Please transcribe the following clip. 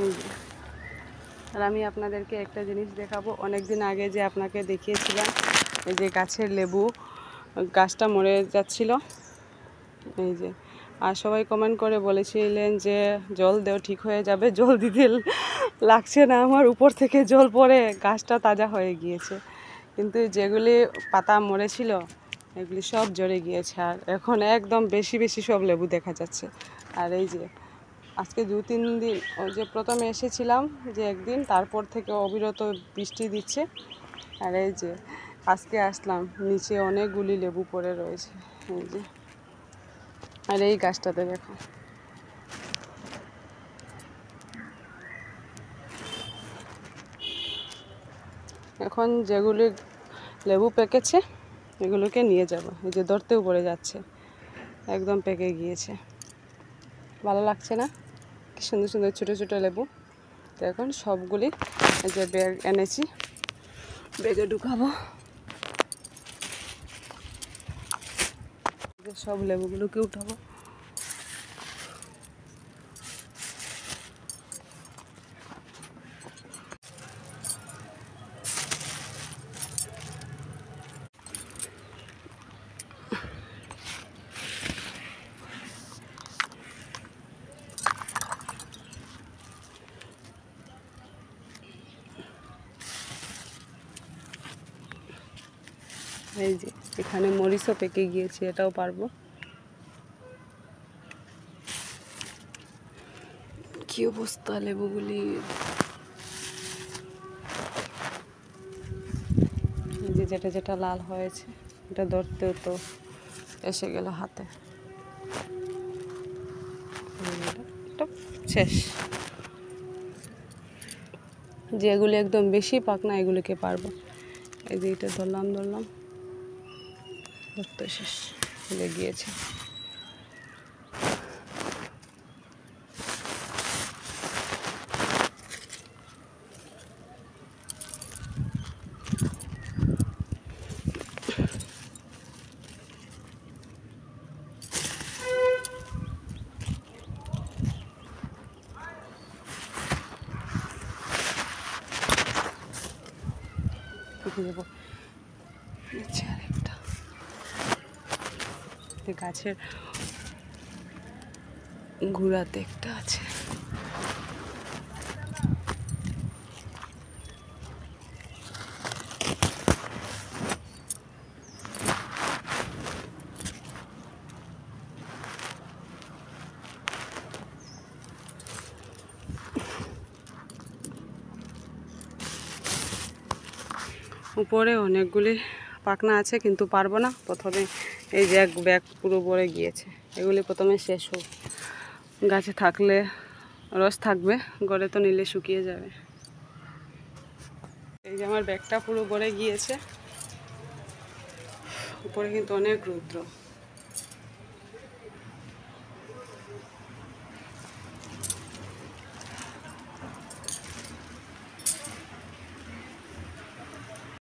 এই যে। আর আমি আপনাদেরকে একটা জিনিস দেখাবো, অনেক দিন আগে যে আপনাকে দেখিয়েছিলাম এই যে গাছের লেবু, গাছটা মরে যাচ্ছিল এই যে। আর সবাই কমেন্ট করে বলেছিলেন যে জল দেও ঠিক হয়ে যাবে, জল দিতে লাগছে না আমার, উপর থেকে জল পড়ে গাছটা তাজা হয়ে গিয়েছে। কিন্তু যেগুলি পাতা মরেছিল এগুলি সব ঝরে গিয়েছে, আর এখন একদম বেশি বেশি সব লেবু দেখা যাচ্ছে। আর এই যে আজকে 2-3 দিন, ওই যে প্রথমে এসেছিলাম যে একদিন, তারপর থেকে অবিরত বৃষ্টি দিচ্ছে। আর এই যে আজকে আসলাম, নিচে অনেকগুলি লেবু পড়ে রয়েছে এই যে। আর এই গাছটাতে দেখো, এখন যেগুলি লেবু পেকেছে এগুলোকে নিয়ে যাব। এই যে ধরতেও পড়ে যাচ্ছে, একদম পেকে গিয়েছে। ভালো লাগছে না? কি সুন্দর সুন্দর ছোটো ছোটো লেবু। তো এখন সবগুলি এই যে ব্যাগ এনেছি, ব্যাগে ঢুকাবো। সব লেবুগুলোকে উঠাবো। এই যে এখানে মরিচও পেকে গিয়েছে, এটাও পারবো। কি অবস্থা লেবুগুলি, এই যে যেটা যেটা লাল হয়েছে এটা ধরতেও তো এসে গেল হাতে। এটা শেষ। যেগুলি একদম বেশি পাক না এগুলিকে পারবো। এই যে এটা ধরলাম ধরতে শেষ হয়ে গিয়েছে। দেবো নিচে আরেকটা, গাছের গুড়াতে একটা আছে। উপরে অনেকগুলি পাকনা আছে কিন্তু পারবো না। প্রথমে এই যে এক ব্যাগ পুরো ভরে গিয়েছে, এগুলি প্রথমে শেষ হোক। গাছে থাকলে রস থাকবে, গড়ে তো নিলে শুকিয়ে যাবে। এই যে আমার ব্যাগটা পুরো ভরে গিয়েছে, উপরে কিন্তু অনেক রৌদ্র।